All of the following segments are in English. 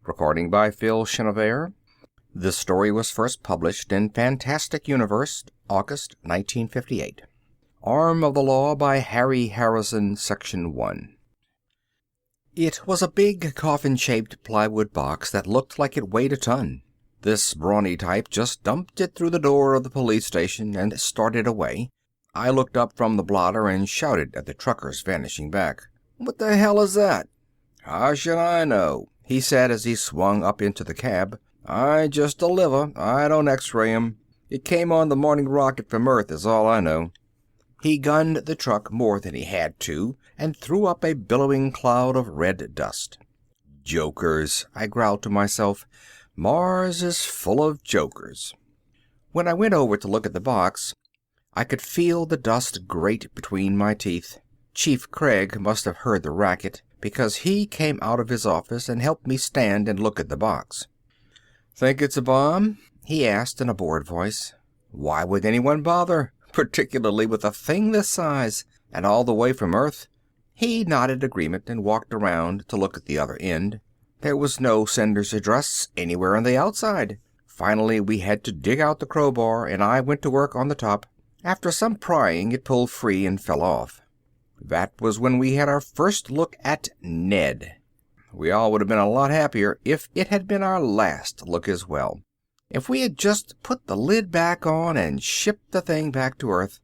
Recording by Phil Chenevert. This story was first published in Fantastic Universe, August 1958. Arm of the Law by Harry Harrison, Section 1. It was a big coffin-shaped plywood box that looked like it weighed a ton. This brawny type just dumped it through the door of the police station and started away. I looked up from the blotter and shouted at the trucker's vanishing back. "What the hell is that?" "How should I know?" he said as he swung up into the cab. "I just deliver. I don't x-ray 'em. It came on the morning rocket from Earth is all I know." He gunned the truck more than he had to and threw up a billowing cloud of red dust. Jokers, I growled to myself. Mars is full of jokers. When I went over to look at the box, I could feel the dust grate between my teeth. Chief Craig must have heard the racket, because he came out of his office and helped me stand and look at the box. "Think it's a bomb?" he asked in a bored voice. "Why would anyone bother, particularly with a thing this size, and all the way from Earth?" He nodded agreement and walked around to look at the other end. There was no sender's address anywhere on the outside. Finally, we had to dig out the crowbar, and I went to work on the top. After some prying, it pulled free and fell off. That was when we had our first look at Ned. We all would have been a lot happier if it had been our last look as well. If we had just put the lid back on and shipped the thing back to Earth.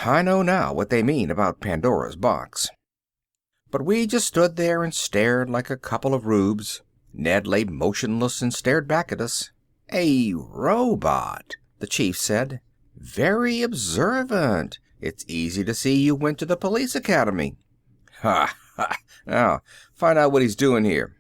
I know now what they mean about Pandora's box. But we just stood there and stared like a couple of rubes. Ned lay motionless and stared back at us. "A robot," the chief said. "Very observant. It's easy to see you went to the police academy." "Ha ha! Now, find out what he's doing here."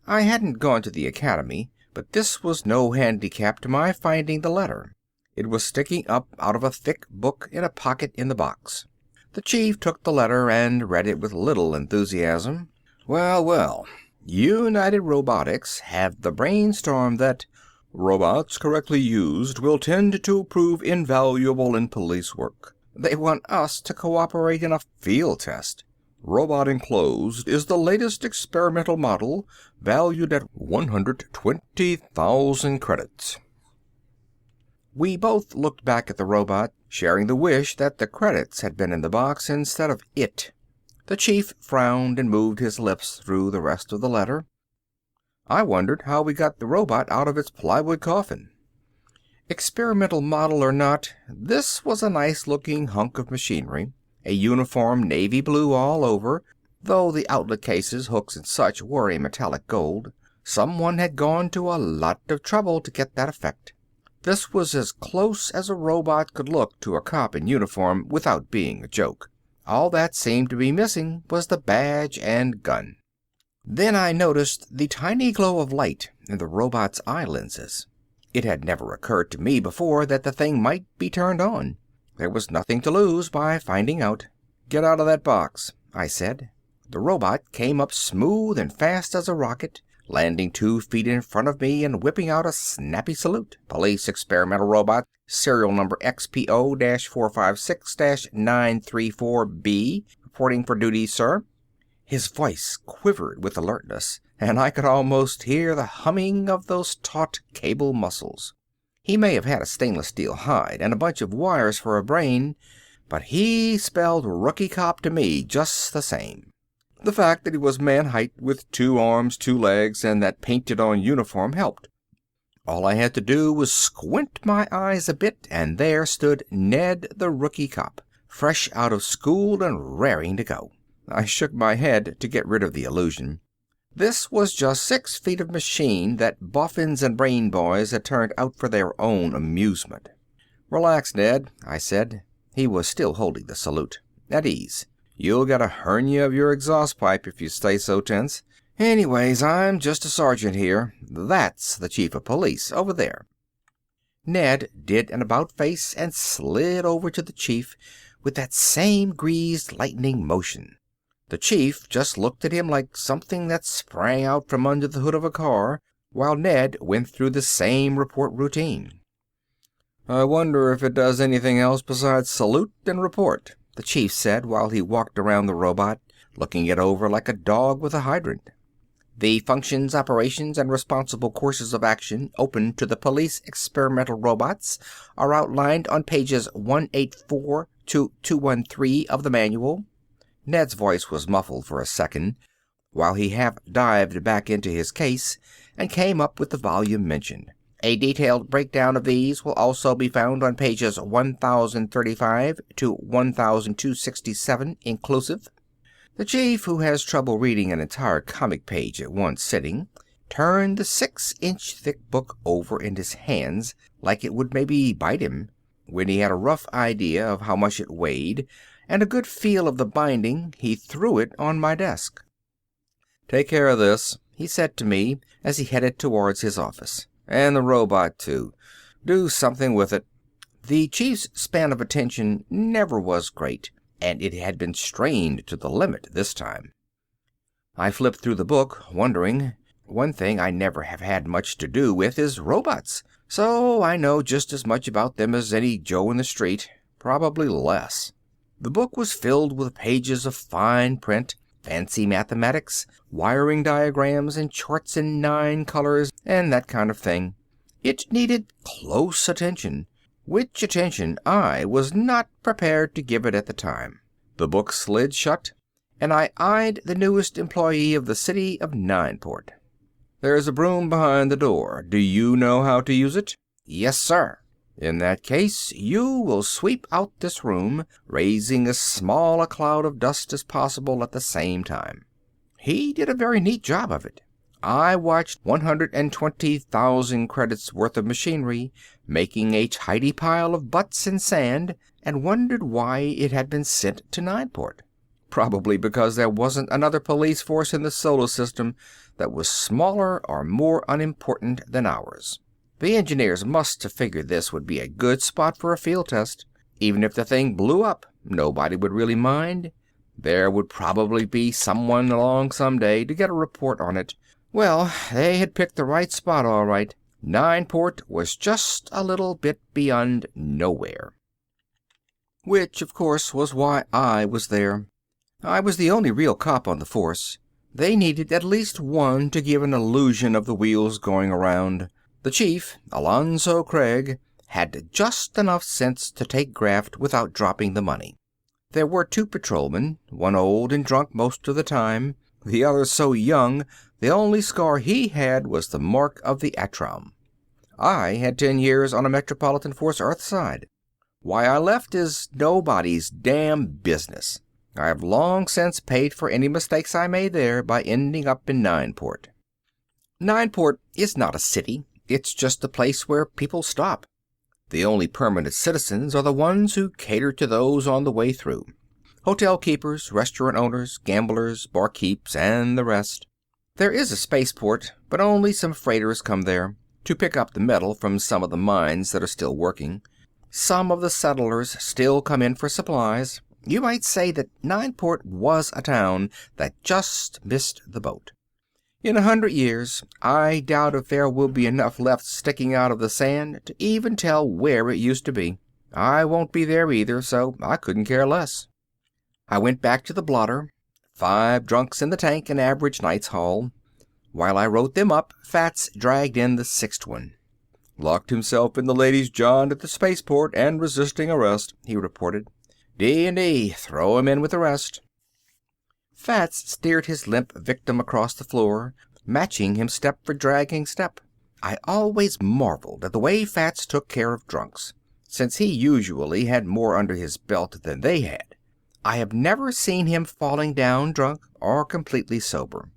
I hadn't gone to the academy, but this was no handicap to my finding the letter. It was sticking up out of a thick book in a pocket in the box. The chief took the letter and read it with little enthusiasm. Well, United Robotics have the brainstorm that robots correctly used will tend to prove invaluable in police work. They want us to cooperate in a field test. Robot enclosed is the latest experimental model, valued at 120,000 credits. We both looked back at the robot, sharing the wish that the credits had been in the box instead of it. The chief frowned and moved his lips through the rest of the letter. I wondered how we got the robot out of its plywood coffin. Experimental model or not, this was a nice-looking hunk of machinery, a uniform navy blue all over, though the outlet cases, hooks and such were a metallic gold. Someone had gone to a lot of trouble to get that effect. This was as close as a robot could look to a cop in uniform without being a joke. All that seemed to be missing was the badge and gun. Then I noticed the tiny glow of light in the robot's eye lenses. It had never occurred to me before that the thing might be turned on. There was nothing to lose by finding out. "Get out of that box," I said. The robot came up smooth and fast as a rocket, landing 2 feet in front of me and whipping out a snappy salute. "Police experimental robot, serial number XPO-456-934B, reporting for duty, sir." His voice quivered with alertness, and I could almost hear the humming of those taut cable muscles. He may have had a stainless steel hide and a bunch of wires for a brain, but he spelled rookie cop to me just the same. The fact that he was man-height with 2 arms, 2 legs, and that painted-on uniform helped. All I had to do was squint my eyes a bit, and there stood Ned the rookie cop, fresh out of school and raring to go. I shook my head to get rid of the illusion. This was just 6 feet of machine that boffins and brain boys had turned out for their own amusement. "Relax, Ned," I said. He was still holding the salute. "At ease. You'll get a hernia of your exhaust pipe if you stay so tense. Anyways, I'm just a sergeant here. That's the chief of police over there." Ned did an about-face and slid over to the chief with that same greased lightning motion. The chief just looked at him like something that sprang out from under the hood of a car, while Ned went through the same report routine. "I wonder if it does anything else besides salute and report," the chief said while he walked around the robot, looking it over like a dog with a hydrant. The functions, operations, and responsible courses of action open to the police experimental robots are outlined on pages 184 to 213 of the manual." Ned's voice was muffled for a second, while he half dived back into his case and came up with the volume mentioned. "A detailed breakdown of these will also be found on pages 1035 to 1267 inclusive." The chief, who has trouble reading an entire comic page at one sitting, turned the 6-inch thick book over in his hands like it would maybe bite him. When he had a rough idea of how much it weighed and a good feel of the binding, he threw it on my desk. "Take care of this," he said to me as he headed towards his office. "And the robot, too. Do something with it." The chief's span of attention never was great, and it had been strained to the limit this time. I flipped through the book, wondering. One thing I never have had much to do with is robots, so I know just as much about them as any Joe in the street, probably less. The book was filled with pages of fine print, fancy mathematics, wiring diagrams, and charts in 9 colors, and that kind of thing. It needed close attention, which attention I was not prepared to give it at the time. The book slid shut, and I eyed the newest employee of the city of Nineport. "There's a broom behind the door. Do you know how to use it?" "Yes, sir." "In that case, you will sweep out this room, raising as small a cloud of dust as possible at the same time." He did a very neat job of it. I watched 120,000 credits worth of machinery making a tidy pile of butts and sand, and wondered why it had been sent to Nineport. Probably because there wasn't another police force in the solar system that was smaller or more unimportant than ours. The engineers must have figured this would be a good spot for a field test. Even if the thing blew up, nobody would really mind. There would probably be someone along someday to get a report on it. Well, they had picked the right spot, all right. Nineport was just a little bit beyond nowhere. Which, of course, was why I was there. I was the only real cop on the force. They needed at least one to give an illusion of the wheels going around. The chief, Alonzo Craig, had just enough sense to take graft without dropping the money. There were 2 patrolmen, one old and drunk most of the time, the other so young the only scar he had was the mark of the attram. I had 10 years on a Metropolitan Force Earthside. Why I left is nobody's damn business. I have long since paid for any mistakes I made there by ending up in Nineport. Nineport is not a city. It's just a place where people stop. The only permanent citizens are the ones who cater to those on the way through. Hotel keepers, restaurant owners, gamblers, barkeeps, and the rest. There is a spaceport, but only some freighters come there to pick up the metal from some of the mines that are still working. Some of the settlers still come in for supplies. You might say that Nineport was a town that just missed the boat. In 100 years, I doubt if there will be enough left sticking out of the sand to even tell where it used to be. I won't be there either, so I couldn't care less. I went back to the blotter. 5 drunks in the tank, an average night's haul. While I wrote them up, Fats dragged in the 6th one. "Locked himself in the ladies' john at the spaceport and resisting arrest," he reported. "D&D, throw him in with the rest." Fats steered his limp victim across the floor, matching him step for dragging step. I always marveled at the way Fats took care of drunks, since he usually had more under his belt than they had. I have never seen him falling down drunk or completely sober.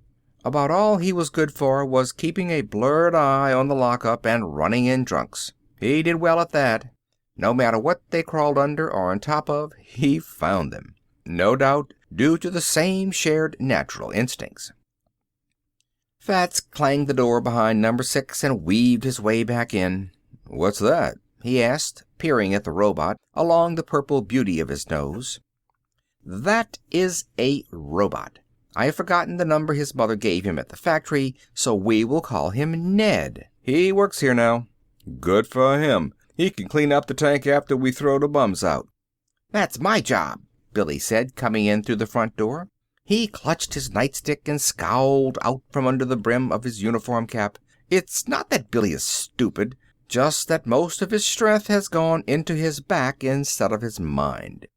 About all he was good for was keeping a blurred eye on the lockup and running in drunks. He did well at that. No matter what they crawled under or on top of, he found them. No doubt due to the same shared natural instincts. Fats clanged the door behind number 6 and weaved his way back in. "What's that?" he asked, peering at the robot along the purple beauty of his nose. "That is a robot. I have forgotten the number his mother gave him at the factory, so we will call him Ned. He works here now." "Good for him. He can clean up the tank after we throw the bums out." "That's my job," Billy said, coming in through the front door. He clutched his nightstick and scowled out from under the brim of his uniform cap. It's not that Billy is stupid, just that most of his strength has gone into his back instead of his mind.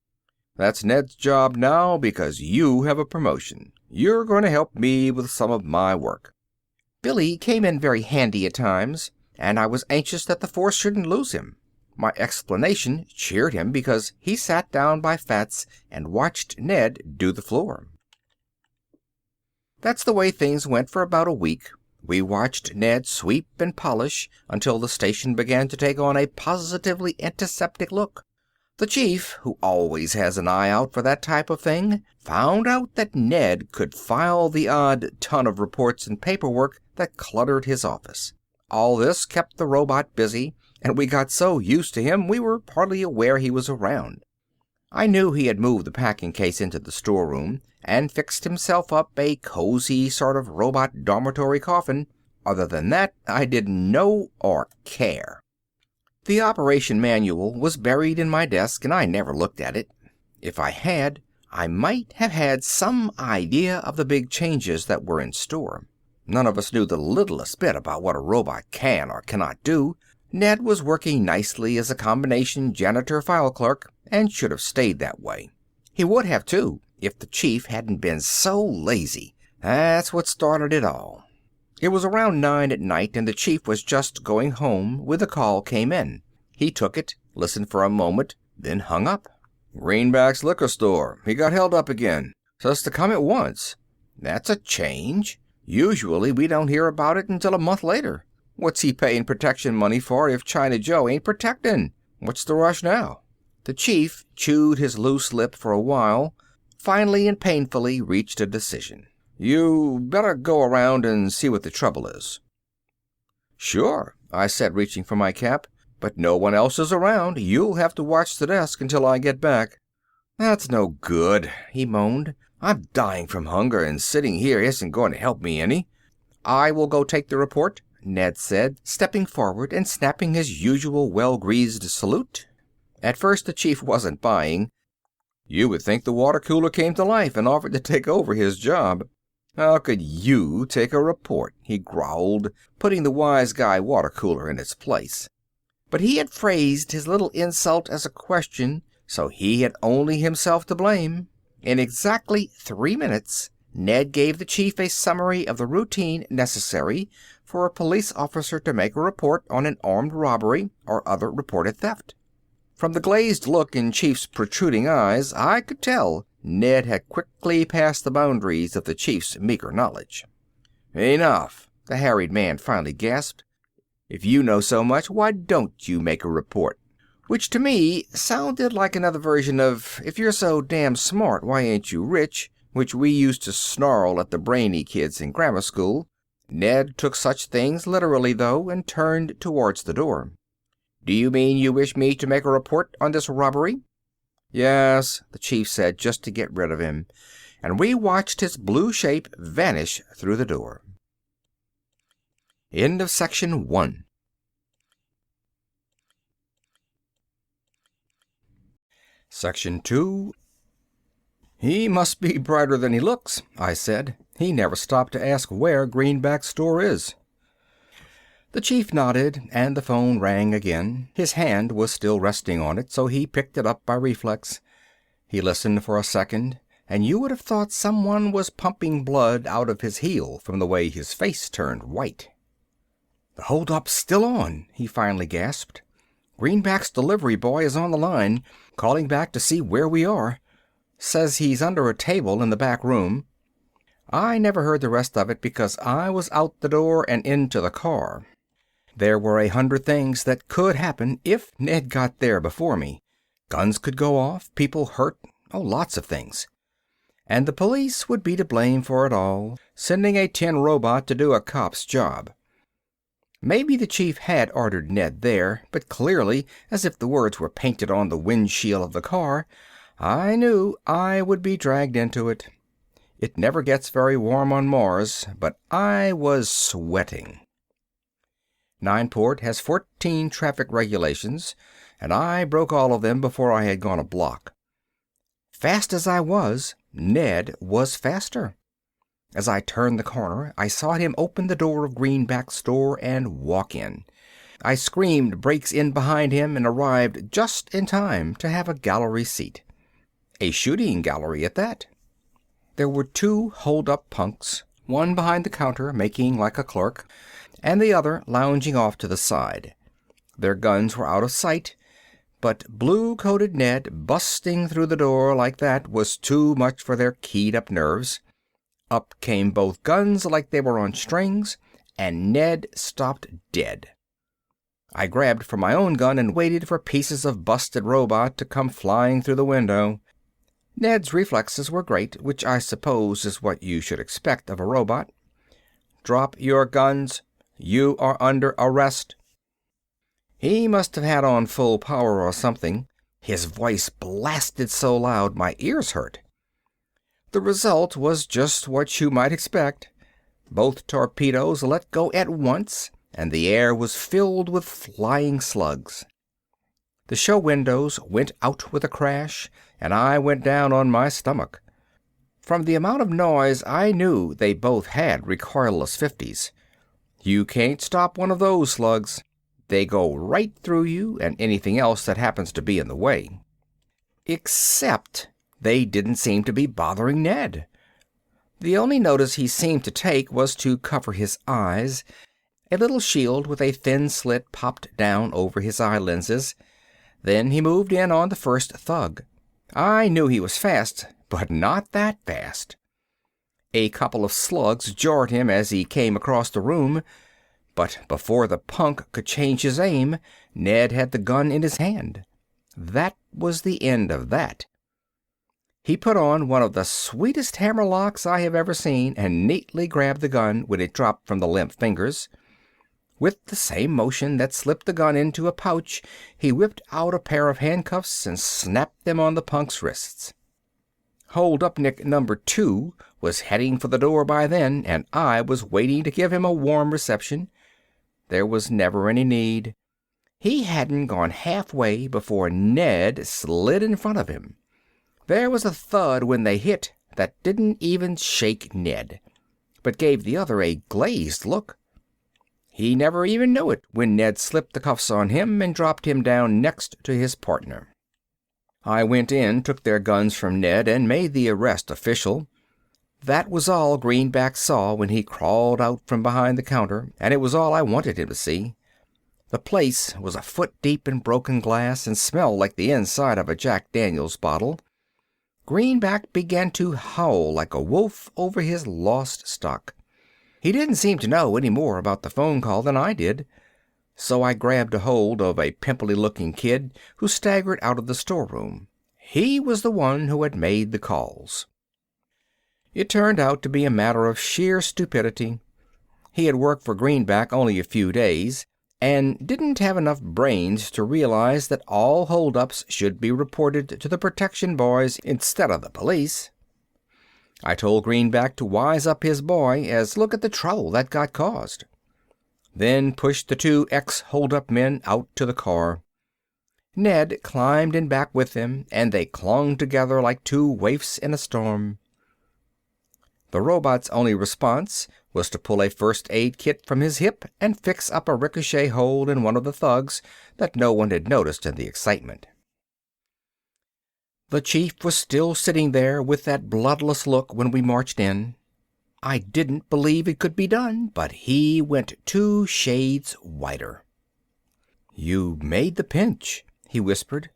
That's Ned's job now because you have a promotion. You're going to help me with some of my work. Billy came in very handy at times, and I was anxious that the force shouldn't lose him. My explanation cheered him because he sat down by Fats and watched Ned do the floor. That's the way things went for about a week. We watched Ned sweep and polish until the station began to take on a positively antiseptic look. The chief, who always has an eye out for that type of thing, found out that Ned could file the odd ton of reports and paperwork that cluttered his office. All this kept the robot busy, and we got so used to him we were hardly aware he was around. I knew he had moved the packing case into the storeroom and fixed himself up a cozy sort of robot dormitory coffin. Other than that, I didn't know or care. The operation manual was buried in my desk, and I never looked at it. If I had, I might have had some idea of the big changes that were in store. None of us knew the littlest bit about what a robot can or cannot do. Ned was working nicely as a combination janitor file clerk, and should have stayed that way. He would have, too, if the chief hadn't been so lazy. That's what started it all. It was around 9 at night, and the chief was just going home when the call came in. He took it, listened for a moment, then hung up. "Greenback's liquor store. He got held up again. Says to come at once." That's a change. Usually we don't hear about it until a month later. What's he paying protection money for if China Joe ain't protecting? What's the rush now? The chief chewed his loose lip for a while, finally and painfully reached a decision. "You better go around and see what the trouble is." "Sure," I said, reaching for my cap, "but no one else is around. You'll have to watch the desk until I get back." "That's no good," he moaned. "I'm dying from hunger, and sitting here isn't going to help me any." "I will go take the report," Ned said, stepping forward and snapping his usual well-greased salute. At first the chief wasn't buying. You would think the water cooler came to life and offered to take over his job. "How could you take a report?" he growled, putting the wise guy water cooler in its place. But he had phrased his little insult as a question, so he had only himself to blame. In exactly 3 minutes, Ned gave the chief a summary of the routine necessary for a police officer to make a report on an armed robbery or other reported theft. From the glazed look in Chief's protruding eyes, I could tell Ned had quickly passed the boundaries of the chief's meager knowledge. "Enough," the harried man finally gasped. "If you know so much, why don't you make a report?" Which to me sounded like another version of, "If you're so damn smart, why ain't you rich?" which we used to snarl at the brainy kids in grammar school. Ned took such things literally, though, and turned towards the door. "Do you mean you wish me to make a report on this robbery?" "Yes," the chief said, just to get rid of him, and we watched his blue shape vanish through the door. End of section 1. Section 2. "He must be brighter than he looks," I said. "He never stopped to ask where Greenback's store is." The chief nodded, and the phone rang again. His hand was still resting on it, so he picked it up by reflex. He listened for a second, and you would have thought someone was pumping blood out of his heel from the way his face turned white. "The holdup's still on," he finally gasped. "Greenback's delivery boy is on the line, calling back to see where we are. Says he's under a table in the back room." I never heard the rest of it because I was out the door and into the car. There were 100 things that could happen if Ned got there before me. Guns could go off, people hurt, lots of things. And the police would be to blame for it all, sending a tin robot to do a cop's job. Maybe the chief had ordered Ned there, but clearly, as if the words were painted on the windshield of the car, I knew I would be dragged into it. It never gets very warm on Mars, but I was sweating. Nineport has 14 traffic regulations, and I broke all of them before I had gone a block. Fast as I was, Ned was faster. As I turned the corner, I saw him open the door of Greenback's store and walk in. I screamed brakes in behind him and arrived just in time to have a gallery seat. A shooting gallery at that. There were two hold-up punks, one behind the counter making like a clerk, and the other lounging off to the side. Their guns were out of sight, but blue-coated Ned busting through the door like that was too much for their keyed-up nerves. Up came both guns like they were on strings, and Ned stopped dead. I grabbed for my own gun and waited for pieces of busted robot to come flying through the window. Ned's reflexes were great, which I suppose is what you should expect of a robot. "Drop your guns. You are under arrest." He must have had on full power or something. His voice blasted so loud my ears hurt. The result was just what you might expect. Both torpedoes let go at once, and the air was filled with flying slugs. The show windows went out with a crash, and I went down on my stomach. From the amount of noise, I knew they both had recoilless 50s. You can't stop one of those slugs. They go right through you and anything else that happens to be in the way. Except they didn't seem to be bothering Ned. The only notice he seemed to take was to cover his eyes. A little shield with a thin slit popped down over his eye lenses. Then he moved in on the first thug. I knew he was fast, but not that fast. A couple of slugs jarred him as he came across the room, but before the punk could change his aim, Ned had the gun in his hand. That was the end of that. He put on one of the sweetest hammerlocks I have ever seen and neatly grabbed the gun when it dropped from the limp fingers. With the same motion that slipped the gun into a pouch, he whipped out a pair of handcuffs and snapped them on the punk's wrists. Hold-up-nick number 2 was heading for the door by then, and I was waiting to give him a warm reception. There was never any need. He hadn't gone halfway before Ned slid in front of him. There was a thud when they hit that didn't even shake Ned, but gave the other a glazed look. He never even knew it when Ned slipped the cuffs on him and dropped him down next to his partner. I went in, took their guns from Ned, and made the arrest official. That was all Greenback saw when he crawled out from behind the counter, and it was all I wanted him to see. The place was a foot deep in broken glass and smelled like the inside of a Jack Daniels bottle. Greenback began to howl like a wolf over his lost stock. He didn't seem to know any more about the phone call than I did, so I grabbed a hold of a pimply-looking kid who staggered out of the storeroom. He was the one who had made the calls. It turned out to be a matter of sheer stupidity. He had worked for Greenback only a few days, and didn't have enough brains to realize that all hold-ups should be reported to the protection boys instead of the police. I told Greenback to wise up his boy, as look at the trouble that got caused. Then pushed the two ex-hold-up men out to the car. Ned climbed in back with them, and they clung together like two waifs in a storm. The robot's only response was to pull a first aid kit from his hip and fix up a ricochet hole in one of the thugs that no one had noticed in the excitement. The chief was still sitting there with that bloodless look when we marched in. I didn't believe it could be done, but he went 2 shades whiter. "You made the pinch," he whispered.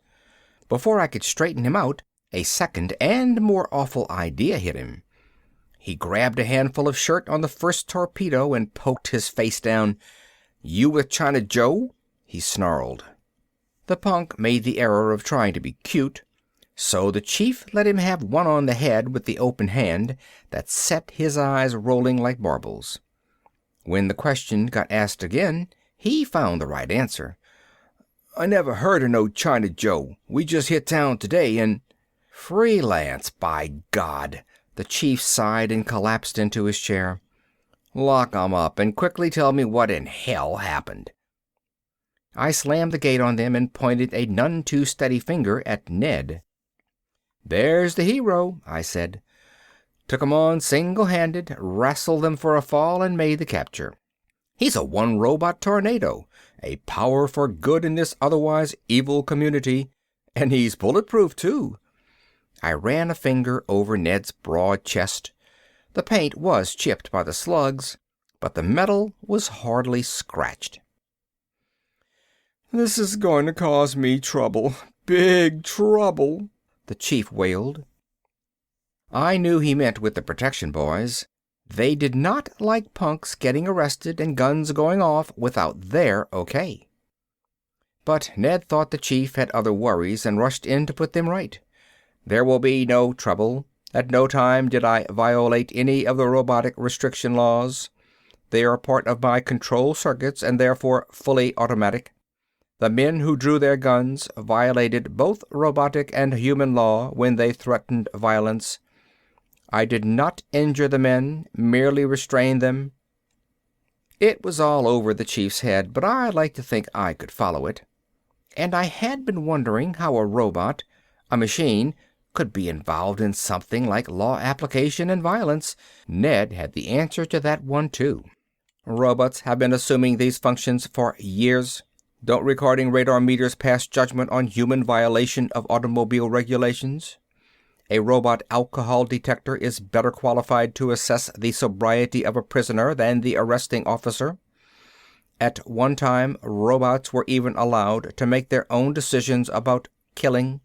Before I could straighten him out, a second and more awful idea hit him. He grabbed a handful of shirt on the first torpedo and poked his face down. "You with China Joe?" he snarled. The punk made the error of trying to be cute, so the chief let him have one on the head with the open hand that set his eyes rolling like marbles. When the question got asked again, he found the right answer. "I never heard of no China Joe. We just hit town today and—" "Freelance, by God!" The chief sighed and collapsed into his chair. "Lock 'em up and quickly tell me what in hell happened." I slammed the gate on them and pointed a none too steady finger at Ned. "There's the hero," I said. Took 'em on single-handed, wrestled them for a fall, and made the capture. He's a one-robot tornado, a power for good in this otherwise evil community. And he's bulletproof, too. I ran a finger over Ned's broad chest. The paint was chipped by the slugs, but the metal was hardly scratched. "This is going to cause me trouble. Big trouble," the chief wailed. I knew he meant with the protection boys. They did not like punks getting arrested and guns going off without their okay. But Ned thought the chief had other worries and rushed in to put them right. "There will be no trouble. At no time did I violate any of the robotic restriction laws. They are part of my control circuits and therefore fully automatic. The men who drew their guns violated both robotic and human law when they threatened violence. I did not injure the men, merely restrained them." It was all over the chief's head, but I liked to think I could follow it. And I had been wondering how a robot, a machine, could be involved in something like law application and violence. Ned had the answer to that one, too. "Robots have been assuming these functions for years. Don't recording radar meters pass judgment on human violation of automobile regulations? A robot alcohol detector is better qualified to assess the sobriety of a prisoner than the arresting officer. At one time, robots were even allowed to make their own decisions about killing.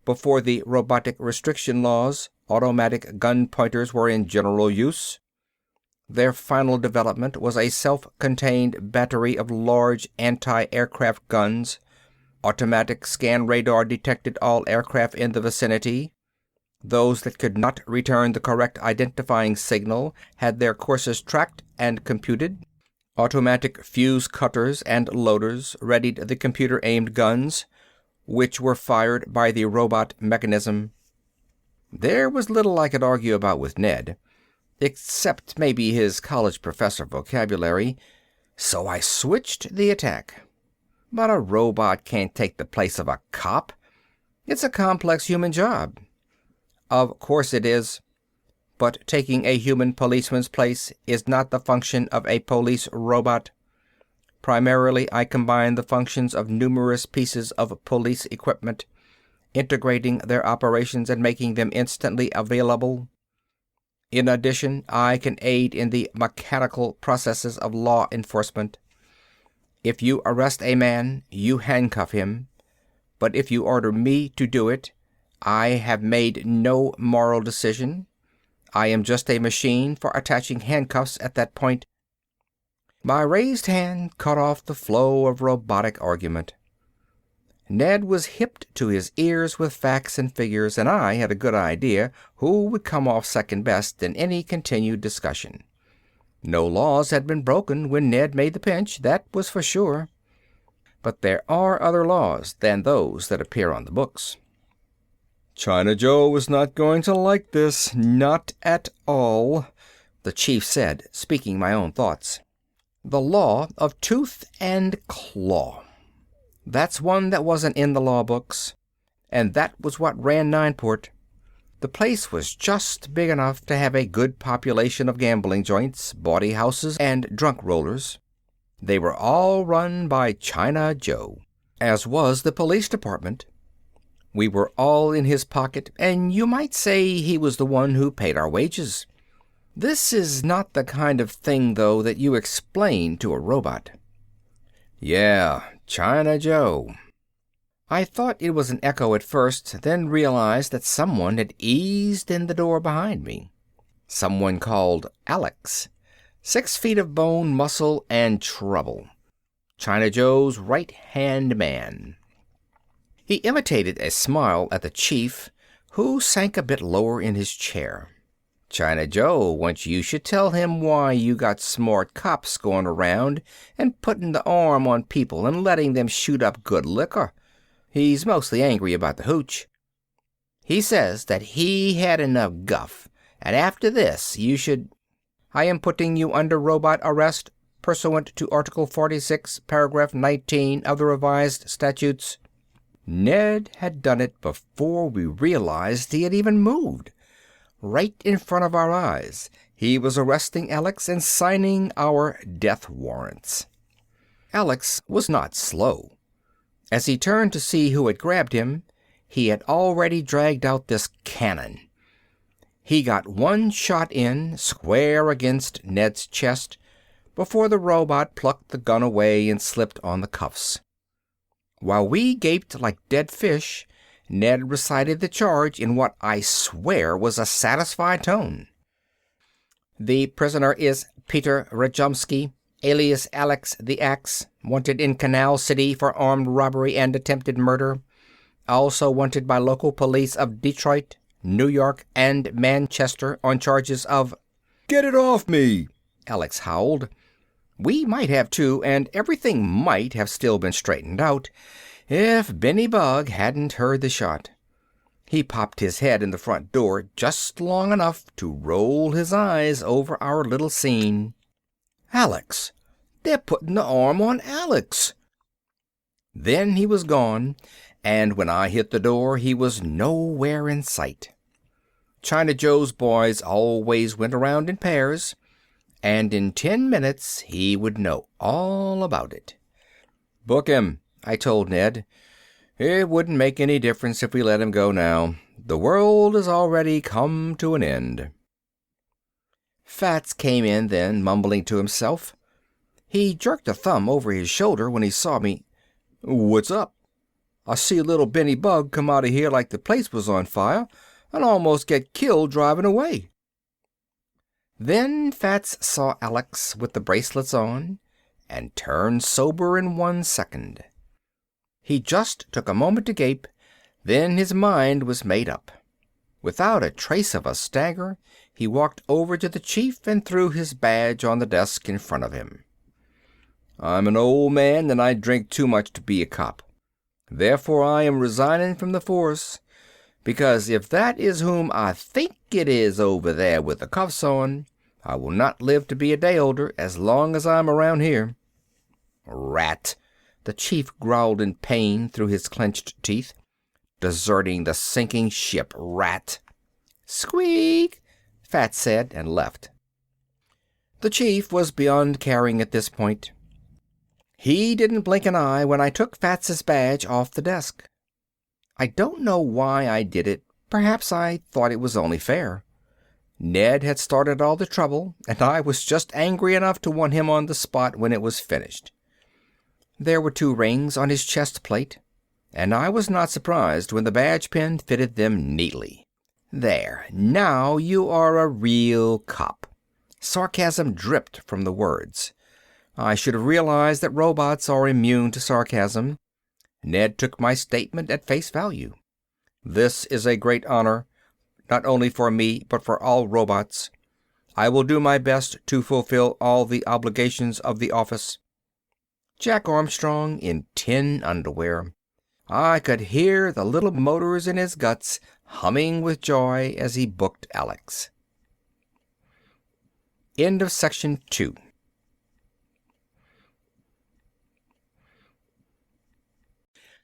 Before the robotic restriction laws, automatic gun pointers were in general use. Their final development was a self-contained battery of large anti-aircraft guns. Automatic scan radar detected all aircraft in the vicinity. Those that could not return the correct identifying signal had their courses tracked and computed. Automatic fuse cutters and loaders readied the computer-aimed guns, which were fired by the robot mechanism." There was little I could argue about with Ned, except maybe his college professor vocabulary, so I switched the attack. "But a robot can't take the place of a cop. It's a complex human job." "Of course it is. But taking a human policeman's place is not the function of a police robot. Primarily, I combine the functions of numerous pieces of police equipment, integrating their operations and making them instantly available. In addition, I can aid in the mechanical processes of law enforcement. If you arrest a man, you handcuff him. But if you order me to do it, I have made no moral decision. I am just a machine for attaching handcuffs at that point." My raised hand cut off the flow of robotic argument. Ned was hipped to his ears with facts and figures, and I had a good idea who would come off second best in any continued discussion. No laws had been broken when Ned made the pinch, that was for sure. But there are other laws than those that appear on the books. "China Joe is not going to like this, not at all," the chief said, speaking my own thoughts. "The law of tooth and claw. That's one that wasn't in the law books, and that was what ran Nineport. The place was just big enough to have a good population of gambling joints, bawdy houses, and drunk rollers. They were all run by China Joe, as was the police department. We were all in his pocket, and you might say he was the one who paid our wages. This is not the kind of thing, though, that you explain to a robot." "Yeah, China Joe." I thought it was an echo at first, then realized that someone had eased in the door behind me. Someone called Alex. 6 feet of bone, muscle, and trouble. China Joe's right-hand man. He imitated a smile at the chief, who sank a bit lower in his chair. "China Joe wants you should tell him why you got smart cops going around and putting the arm on people and letting them shoot up good liquor. He's mostly angry about the hooch. He says that he had enough guff, and after this you should... I am putting you under robot arrest, pursuant to Article 46, Paragraph 19 of the Revised Statutes." Ned had done it before we realized he had even moved. Right in front of our eyes, he was arresting Alex and signing our death warrants. Alex was not slow. As he turned to see who had grabbed him, he had already dragged out this cannon. He got one shot in, square against Ned's chest, before the robot plucked the gun away and slipped on the cuffs. While we gaped like dead fish, Ned recited the charge in what I swear was a satisfied tone. The prisoner is Peter Rajumsky, alias Alex the Axe, wanted in Canal City for armed robbery and attempted murder. Also wanted by local police of Detroit, New York, and Manchester on charges of... "Get it off me!" Alex howled. We might have too, and everything might have still been straightened out if Benny Bug hadn't heard the shot. He popped his head in the front door just long enough to roll his eyes over our little scene. "Alex! They're putting the arm on Alex!" Then he was gone, and when I hit the door, he was nowhere in sight. China Joe's boys always went around in pairs, and in 10 minutes he would know all about it. "Book him," I told Ned. "It wouldn't make any difference if we let him go now. The world has already come to an end." Fats came in then, mumbling to himself. He jerked a thumb over his shoulder when he saw me. "What's up? I see little Benny Bug come out of here like the place was on fire and almost get killed driving away." Then Fats saw Alex with the bracelets on and turned sober in 1 second. He just took a moment to gape, then his mind was made up. Without a trace of a stagger, he walked over to the chief and threw his badge on the desk in front of him. "I'm an old man and I drink too much to be a cop. Therefore I am resigning from the force, because if that is whom I think it is over there with the cuffs on, I will not live to be a day older as long as I'm around here." "Rat!" the chief growled in pain through his clenched teeth. "Deserting the sinking ship, rat!" "Squeak!" Fats said, and left. The chief was beyond caring at this point. He didn't blink an eye when I took Fats's badge off the desk. I don't know why I did it. Perhaps I thought it was only fair. Ned had started all the trouble, and I was just angry enough to want him on the spot when it was finished. There were 2 rings on his chest plate, and I was not surprised when the badge pin fitted them neatly. "There, now you are a real cop." Sarcasm dripped from the words. I should have realized that robots are immune to sarcasm. Ned took my statement at face value. "This is a great honor, not only for me, but for all robots. I will do my best to fulfill all the obligations of the office." Jack Armstrong in tin underwear. I could hear the little motors in his guts humming with joy as he booked Alex. End of section 2.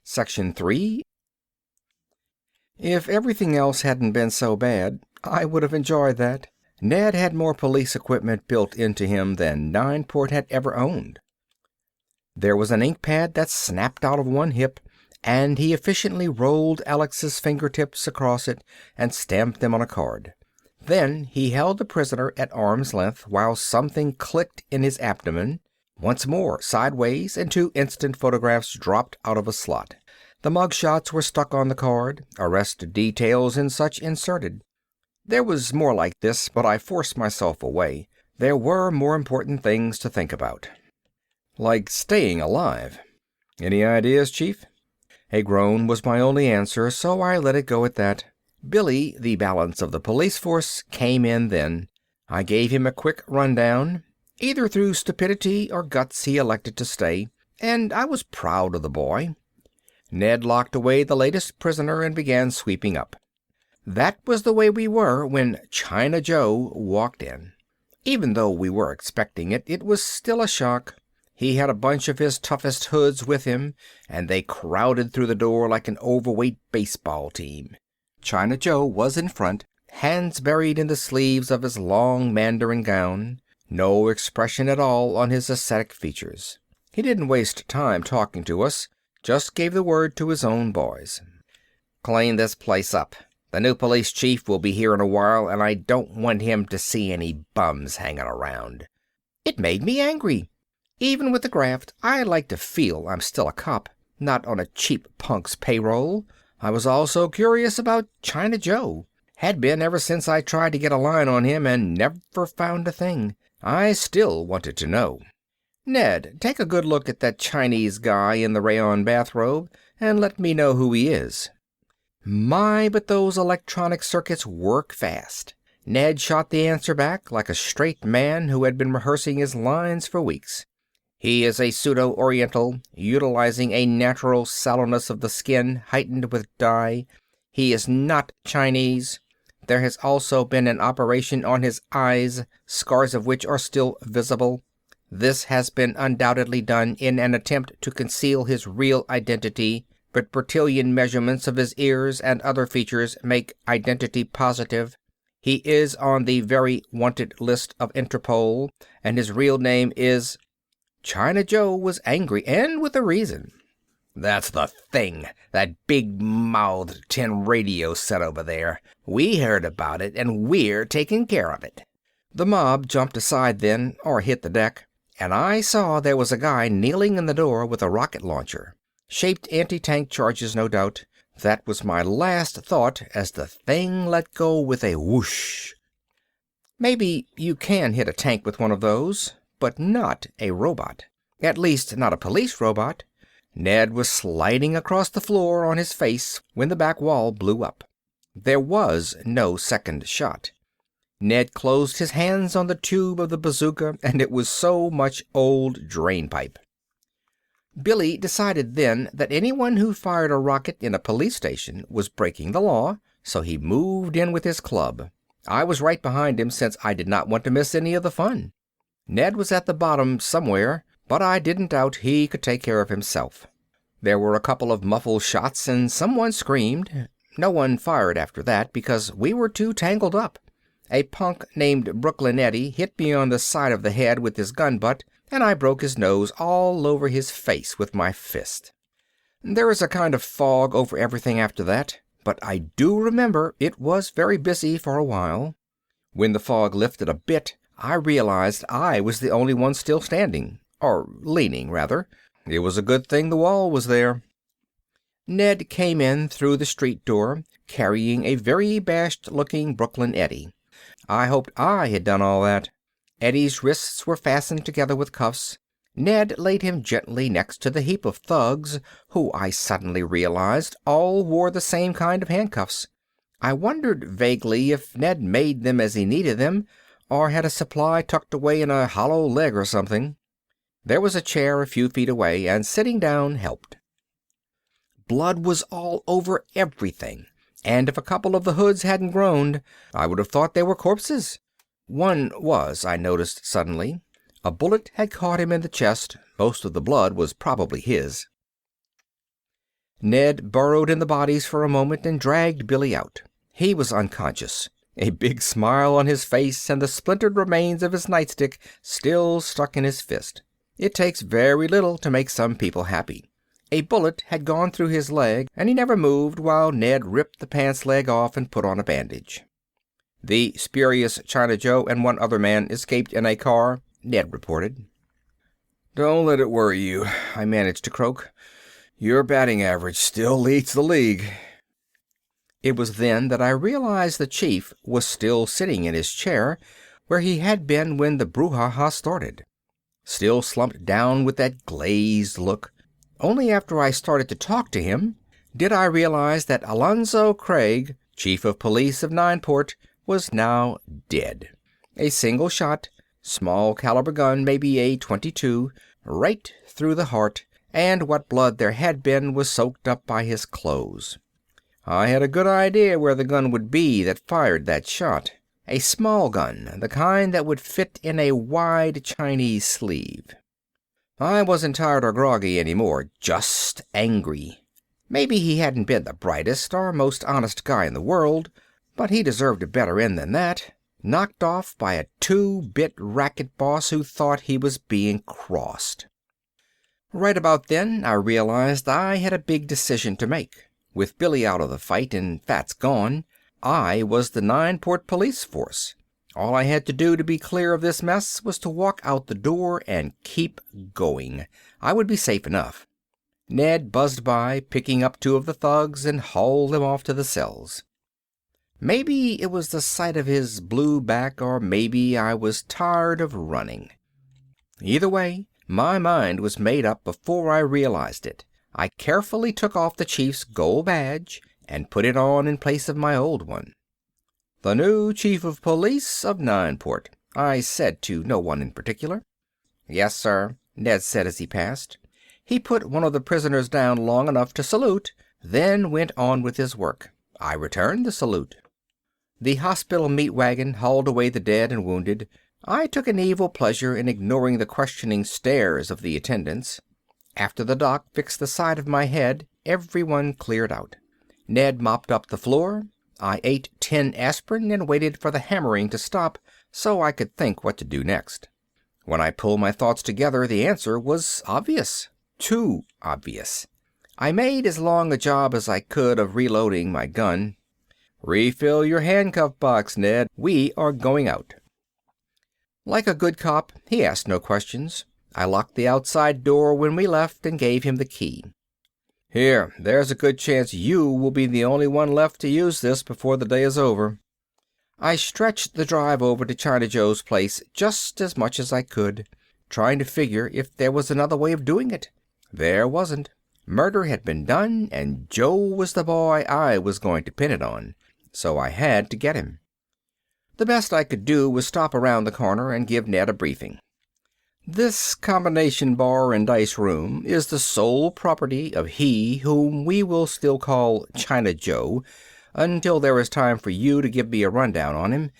Section 3. If everything else hadn't been so bad, I would have enjoyed that. Ned had more police equipment built into him than Nineport had ever owned. There was an ink pad that snapped out of one hip, and he efficiently rolled Alex's fingertips across it and stamped them on a card. Then he held the prisoner at arm's length while something clicked in his abdomen. Once more, sideways, and 2 instant photographs dropped out of a slot. The mug shots were stuck on the card, arrest details and such inserted. There was more like this, but I forced myself away. There were more important things to think about. Like staying alive. "Any ideas, Chief?" A groan was my only answer, so I let it go at that. Billy, the balance of the police force, came in then. I gave him a quick rundown. Either through stupidity or guts he elected to stay, and I was proud of the boy. Ned locked away the latest prisoner and began sweeping up. That was the way we were when China Joe walked in. Even though we were expecting it, it was still a shock. He had a bunch of his toughest hoods with him, and they crowded through the door like an overweight baseball team. China Joe was in front, hands buried in the sleeves of his long mandarin gown, no expression at all on his ascetic features. He didn't waste time talking to us, just gave the word to his own boys. "Clean this place up. The new police chief will be here in a while, and I don't want him to see any bums hanging around." It made me angry. Even with the graft, I like to feel I'm still a cop, not on a cheap punk's payroll. I was also curious about China Joe. Had been ever since I tried to get a line on him and never found a thing. I still wanted to know. "Ned, take a good look at that Chinese guy in the rayon bathrobe and let me know who he is." My, but those electronic circuits work fast. Ned shot the answer back like a straight man who had been rehearsing his lines for weeks. "He is a pseudo-oriental, utilizing a natural sallowness of the skin heightened with dye. He is not Chinese. There has also been an operation on his eyes, scars of which are still visible. This has been undoubtedly done in an attempt to conceal his real identity, but Bertillon measurements of his ears and other features make identity positive. He is on the very wanted list of Interpol, and his real name is—" China Joe was angry, and with a reason. "That's the thing, that big-mouthed tin radio set over there. We heard about it, and we're taking care of it." The mob jumped aside then, or hit the deck, and I saw there was a guy kneeling in the door with a rocket launcher. Shaped anti-tank charges, no doubt. That was my last thought as the thing let go with a whoosh. Maybe you can hit a tank with one of those, but not a robot. At least not a police robot. Ned was sliding across the floor on his face when the back wall blew up. There was no second shot. Ned closed his hands on the tube of the bazooka, and it was so much old drainpipe. Billy decided then that anyone who fired a rocket in a police station was breaking the law, so he moved in with his club. I was right behind him since I did not want to miss any of the fun. Ned was at the bottom somewhere, but I didn't doubt he could take care of himself. There were a couple of muffled shots and someone screamed. No one fired after that because we were too tangled up. A punk named Brooklyn Eddie hit me on the side of the head with his gun butt, and I broke his nose all over his face with my fist. There is a kind of fog over everything after that, but I do remember it was very busy for a while. When the fog lifted a bit, I realized I was the only one still standing, or leaning, rather. It was a good thing the wall was there. Ned came in through the street door, carrying a very abashed-looking Brooklyn Eddie. I hoped I had done all that. Eddie's wrists were fastened together with cuffs. Ned laid him gently next to the heap of thugs, who I suddenly realized all wore the same kind of handcuffs. I wondered vaguely if Ned made them as he needed them, or had a supply tucked away in a hollow leg or something. There was a chair a few feet away, and sitting down helped. Blood was all over everything, and if a couple of the hoods hadn't groaned, I would have thought they were corpses. One was, I noticed suddenly. A bullet had caught him in the chest. Most of the blood was probably his. Ned burrowed in the bodies for a moment and dragged Billy out. He was unconscious, a big smile on his face and the splintered remains of his nightstick still stuck in his fist. It takes very little to make some people happy. A bullet had gone through his leg, and he never moved while Ned ripped the pants leg off and put on a bandage. "The spurious China Joe and one other man escaped in a car," Ned reported. "Don't let it worry you," I managed to croak. "Your batting average still leads the league." It was then that I realized the chief was still sitting in his chair where he had been when the brouhaha started. Still slumped down with that glazed look. Only after I started to talk to him did I realize that Alonzo Craig, chief of police of Nineport, was now dead. A single shot, small caliber gun, maybe a .22, right through the heart, and what blood there had been was soaked up by his clothes. I had a good idea where the gun would be that fired that shot. A small gun, the kind that would fit in a wide Chinese sleeve. I wasn't tired or groggy anymore, just angry. Maybe he hadn't been the brightest or most honest guy in the world, But he deserved a better end than that. Knocked off by a 2-bit racket boss who thought he was being crossed. Right about then, I realized I had a big decision to make. With Billy out of the fight and Fats gone, I was the Nineport police force. All I had to do to be clear of this mess was to walk out the door and keep going. I would be safe enough. Ned buzzed by, picking up 2 of the thugs and hauled them off to the cells. Maybe it was the sight of his blue back, or maybe I was tired of running. Either way, my mind was made up before I realized it. I carefully took off the chief's gold badge and put it on in place of my old one. "The new chief of police of Nineport," I said to no one in particular. "Yes, sir," Ned said as he passed. He put one of the prisoners down long enough to salute, then went on with his work. I returned the salute. The hospital meat wagon hauled away the dead and wounded. I took an evil pleasure in ignoring the questioning stares of the attendants. After the doc fixed the side of my head, everyone cleared out. Ned mopped up the floor. I ate 10 aspirin and waited for the hammering to stop so I could think what to do next. When I pulled my thoughts together, the answer was obvious. Too obvious. I made as long a job as I could of reloading my gun. "Refill your handcuff box, Ned. We are going out." Like a good cop, he asked no questions. I locked the outside door when we left and gave him the key. "Here, there's a good chance you will be the only one left to use this before the day is over." I stretched the drive over to China Joe's place just as much as I could, trying to figure if there was another way of doing it. There wasn't. Murder had been done, and Joe was the boy I was going to pin it on, so I had to get him. The best I could do was stop around the corner and give Ned a briefing. "This combination bar and dice room is the sole property of he whom we will still call China Joe until there is time for you to give me a rundown on him.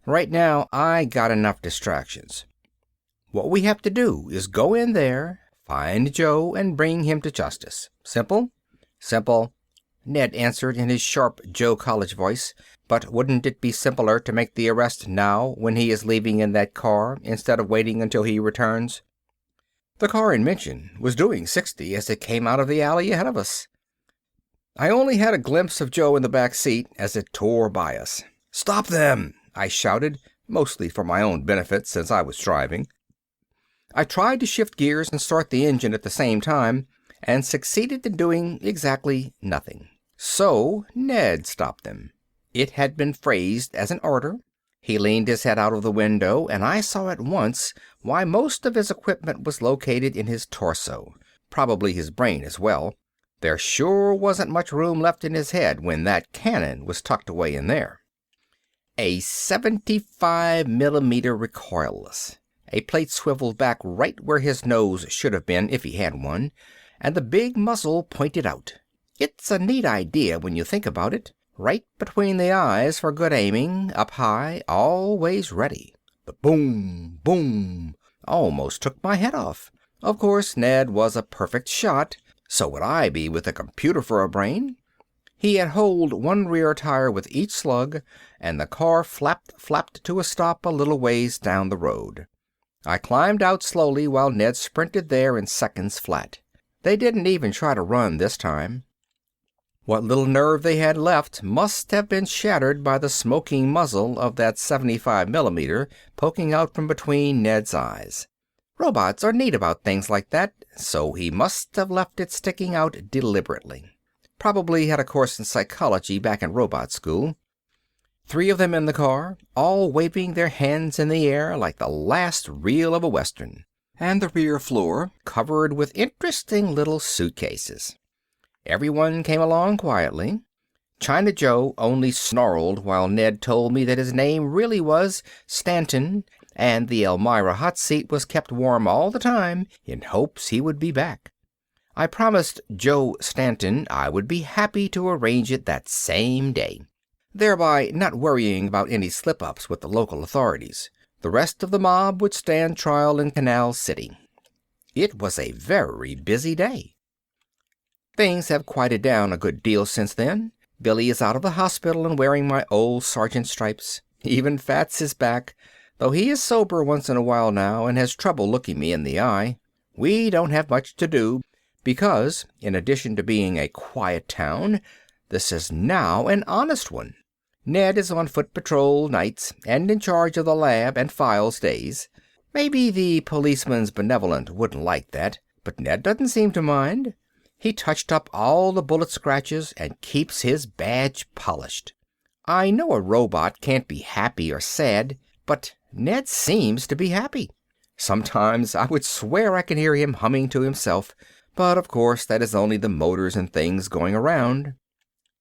Right now, I got enough distractions. What we have to do is go in there, find Joe, and bring him to justice. Simple?" "Simple," Ned answered in his sharp Joe College voice. "But wouldn't it be simpler to make the arrest now when he is leaving in that car instead of waiting until he returns?" The car in mention was doing 60 as it came out of the alley ahead of us. I only had a glimpse of Joe in the back seat as it tore by us. "Stop them!" I shouted, mostly for my own benefit since I was driving. I tried to shift gears and start the engine at the same time, and succeeded in doing exactly nothing. So Ned stopped them. It had been phrased as an order. He leaned his head out of the window, and I saw at once why most of his equipment was located in his torso. Probably his brain as well. There sure wasn't much room left in his head when that cannon was tucked away in there. A 75mm recoilless. A plate swiveled back right where his nose should have been if he had one, and the big muzzle pointed out. It's a neat idea when you think about it. Right between the eyes for good aiming, up high, always ready. The boom, boom, almost took my head off. Of course, Ned was a perfect shot. So would I be with a computer for a brain. He had holed one rear tire with each slug, and the car flapped to a stop a little ways down the road. I climbed out slowly while Ned sprinted there in seconds flat. They didn't even try to run this time. What little nerve they had left must have been shattered by the smoking muzzle of that 75mm poking out from between Ned's eyes. Robots are neat about things like that, so he must have left it sticking out deliberately. Probably had a course in psychology back in robot school. 3 of them in the car, all waving their hands in the air like the last reel of a western, and the rear floor covered with interesting little suitcases. Everyone came along quietly. China Joe only snarled while Ned told me that his name really was Stanton, and the Elmira hot seat was kept warm all the time in hopes he would be back. I promised Joe Stanton I would be happy to arrange it that same day, thereby not worrying about any slip-ups with the local authorities. The rest of the mob would stand trial in Canal City. It was a very busy day. Things have quieted down a good deal since then. Billy is out of the hospital and wearing my old sergeant stripes. Even Fats is back, though he is sober once in a while now and has trouble looking me in the eye. We don't have much to do, because, in addition to being a quiet town, this is now an honest one. Ned is on foot patrol nights and in charge of the lab and files days. Maybe the policeman's benevolent wouldn't like that, but Ned doesn't seem to mind. He touched up all the bullet scratches and keeps his badge polished. I know a robot can't be happy or sad, but Ned seems to be happy. Sometimes I would swear I can hear him humming to himself, but of course that is only the motors and things going around.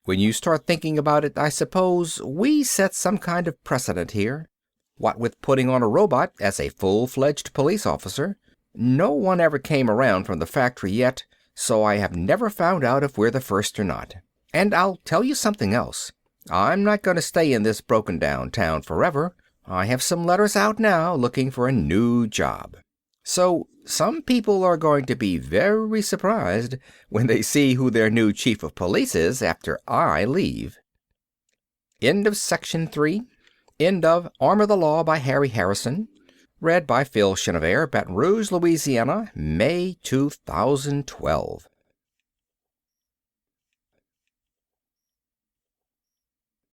When you start thinking about it, I suppose we set some kind of precedent here. What with putting on a robot as a full-fledged police officer. No one ever came around from the factory yet, so I have never found out if we're the first or not. And I'll tell you something else. I'm not going to stay in this broken-down town forever. I have some letters out now looking for a new job. So some people are going to be very surprised when they see who their new chief of police is after I leave. End of Section 3. End of Arm of the Law by Harry Harrison. Read by Phil Chenevert, Baton Rouge, Louisiana, May 2012.